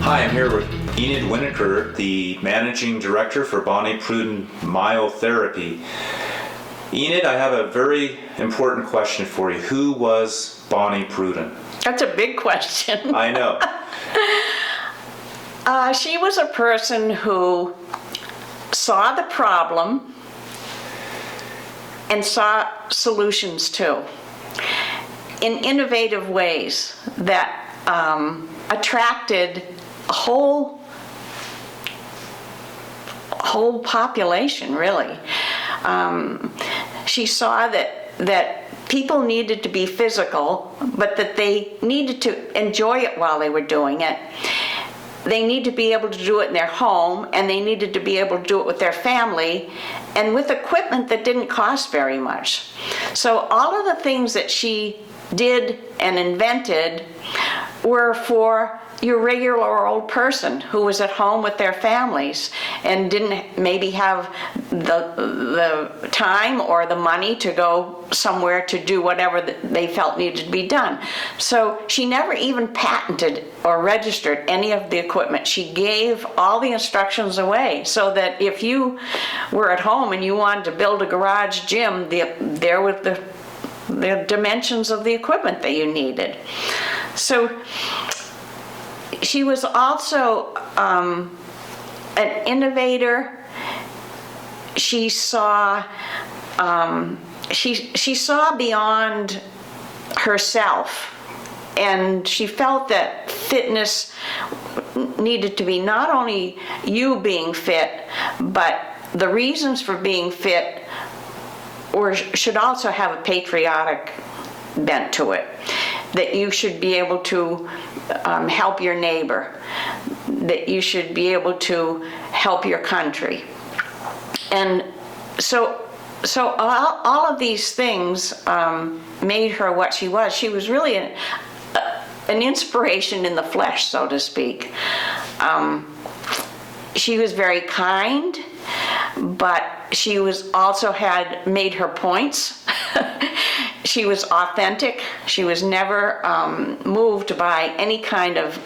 Hi, I'm here with Enid Winokur, the Managing Director for Bonnie Prudden Myotherapy. Enid, I have a very important question for you. Who was Bonnie Prudden? That's a big question. I know. She was a person who saw the problem and saw solutions too, in innovative ways that attracted a whole population, really. She saw that people needed to be physical, but that they needed to enjoy it while they were doing it. They need to be able to do it in their home, and they needed to be able to do it with their family, and with equipment that didn't cost very much. So all of the things that she did and invented were for your regular old person who was at home with their families and didn't maybe have the time or the money to go somewhere to do whatever they felt needed to be done. So she never even patented or registered any of the equipment. She gave all the instructions away so that if you were at home and you wanted to build a garage gym, there were the dimensions of the equipment that you needed. So she was also an innovator. She saw she saw beyond herself, and she felt that fitness needed to be not only you being fit, but the reasons for being fit should also have a patriotic bent to it. That you should be able to help your neighbor, that you should be able to help your country. And so all of these things made her what she was. She was really an inspiration in the flesh, so to speak. She was very kind, but she was also had made her points. She was authentic. She was never moved by any kind of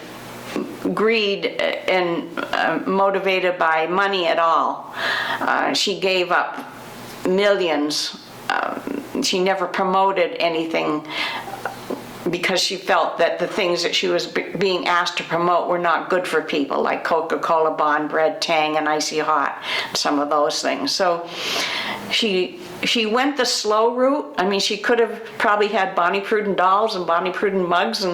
greed and motivated by money at all. She gave up millions. She never promoted anything because she felt that the things that she was being asked to promote were not good for people, like Coca-Cola, Bond Bread, Tang, and Icy Hot, some of those things. So she went the slow route. I mean, she could have probably had Bonnie Prudden dolls and Bonnie Prudden mugs,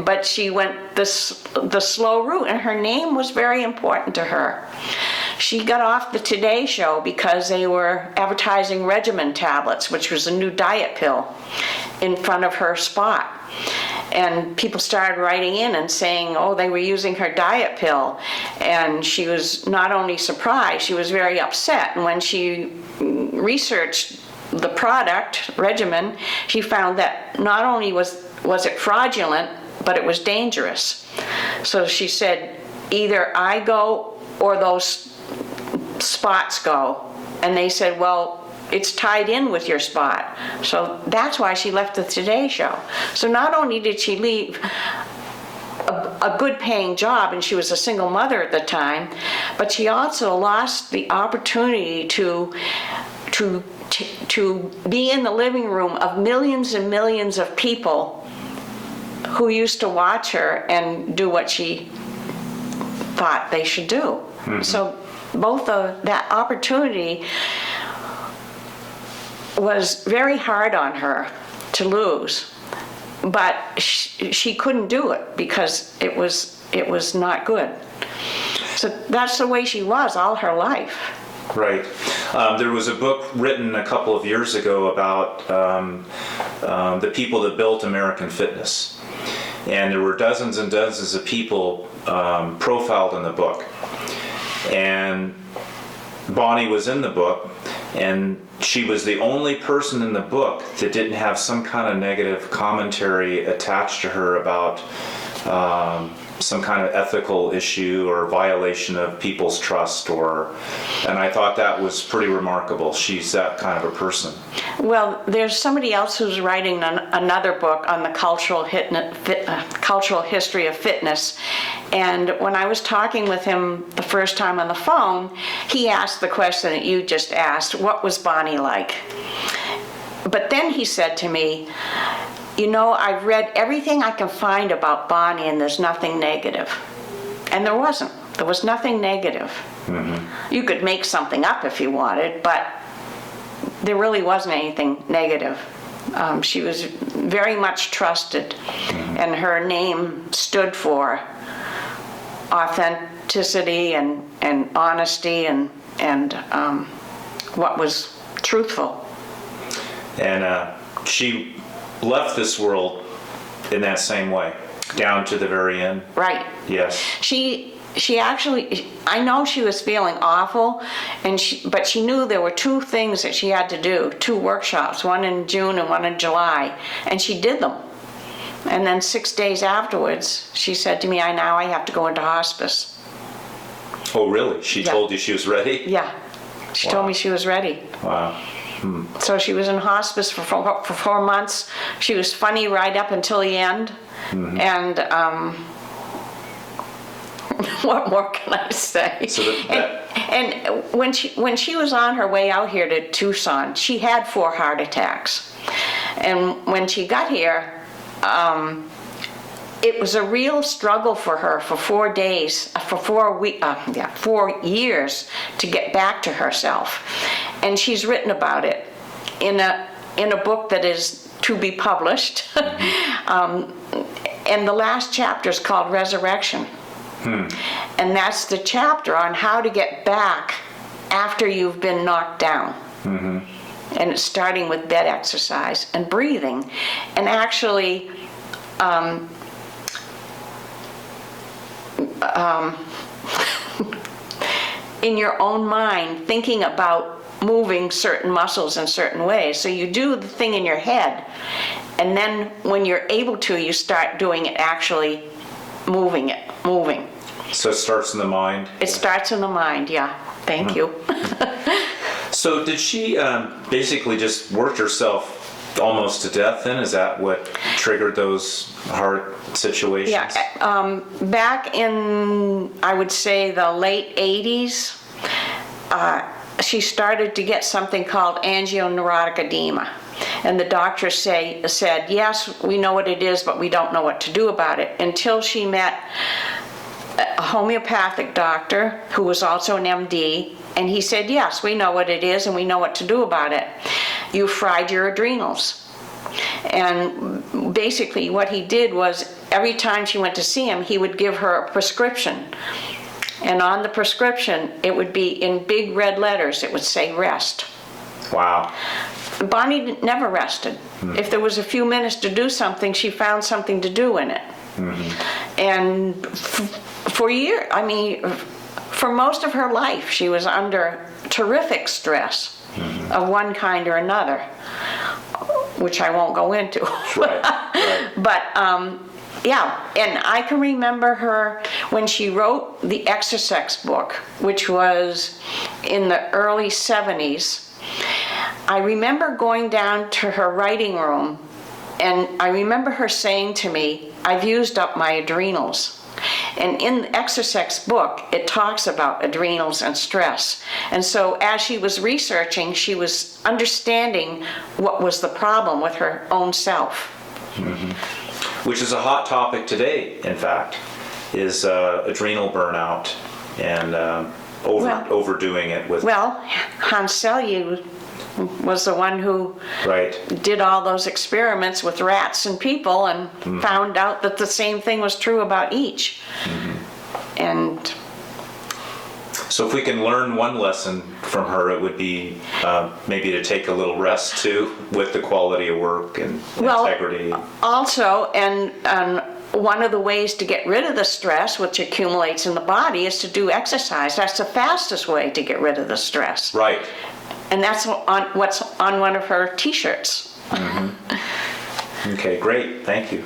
but she went the slow route, and her name was very important to her. She got off the Today Show because they were advertising Regimen tablets, which was a new diet pill, in front of her spot. And people started writing in and saying, oh, they were using her diet pill. And she was not only surprised, she was very upset. And when she researched the product, Regimen, she found that not only was it fraudulent, but it was dangerous. So she said, either I go or those spots go. And they said, well, it's tied in with your spot. So that's why she left the Today Show. So not only did she leave a good paying job, and she was a single mother at the time, but she also lost the opportunity to be in the living room of millions and millions of people who used to watch her and do what she thought they should do. Mm-hmm. So both of that opportunity was very hard on her to lose, but she couldn't do it because it was not good. So that's the way she was all her life. Right. There was a book written a couple of years ago about the people that built American fitness, and there were dozens and dozens of people profiled in the book, and Bonnie was in the book, and she was the only person in the book that didn't have some kind of negative commentary attached to her about some kind of ethical issue or violation of people's trust, and I thought that was pretty remarkable. She's that kind of a person. Well, there's somebody else who's writing another book on the cultural history of fitness. And when I was talking with him the first time on the phone, he asked the question that you just asked, what was Bonnie like? But then he said to me, you know, I've read everything I can find about Bonnie and there's nothing negative. And there wasn't. There was nothing negative. Mm-hmm. You could make something up if you wanted, but there really wasn't anything negative. She was very much trusted, and her name stood for authenticity and honesty and what was truthful. And she left this world in that same way, down to the very end. Right. Yes. She actually, I know she was feeling awful, but she knew there were two things that she had to do, two workshops, one in June and one in July, and she did them. And then 6 days afterwards, she said to me, now I have to go into hospice. Oh, really? She Yeah. told you she was ready? Yeah. She Wow. told me she was ready. Wow. So she was in hospice for 4 months. She was funny right up until the end. Mm-hmm. And what more can I say? So and when she was on her way out here to Tucson, she had 4 heart attacks. And when she got here, it was a real struggle for her for 4 days, for 4 years to get back to herself. And she's written about it in a book that is to be published. And the last chapter is called Resurrection. And that's the chapter on how to get back after you've been knocked down. And it's starting with bed exercise and breathing. And actually, in your own mind, thinking about moving certain muscles in certain ways. So you do the thing in your head, and then when you're able to, you start doing it, actually moving. So it starts in the mind? It starts in the mind, yeah. Thank you. So did she basically just work herself almost to death then? Is that what triggered those heart situations? Yeah, back in, I would say, the late 80s, she started to get something called angioneurotic edema. And the doctors said, yes, we know what it is, but we don't know what to do about it, until she met a homeopathic doctor who was also an MD, and he said, yes, we know what it is and we know what to do about it. You fried your adrenals. And basically what he did was, every time she went to see him, he would give her a prescription. And on the prescription, it would be in big red letters, it would say rest. Wow. Bonnie never rested. If there was a few minutes to do something, she found something to do in it. And for years, for most of her life, she was under terrific stress of one kind or another, which I won't go into. Right. But yeah, and I can remember her when she wrote the Exersex book, which was in the early 70s. I remember going down to her writing room, and I remember her saying to me, I've used up my adrenals. And in the Exersex book, it talks about adrenals and stress. And so as she was researching, she was understanding what was the problem with her own self. Which is a hot topic today, in fact, is adrenal burnout and overdoing it with... Well, Hans Selye was the one who did all those experiments with rats and people and found out that the same thing was true about each. And so if we can learn one lesson from her, it would be maybe to take a little rest too, with the quality of work and integrity. Also, and one of the ways to get rid of the stress which accumulates in the body is to do exercise. That's the fastest way to get rid of the stress. Right. And that's what's on one of her t-shirts. Okay, great. Thank you.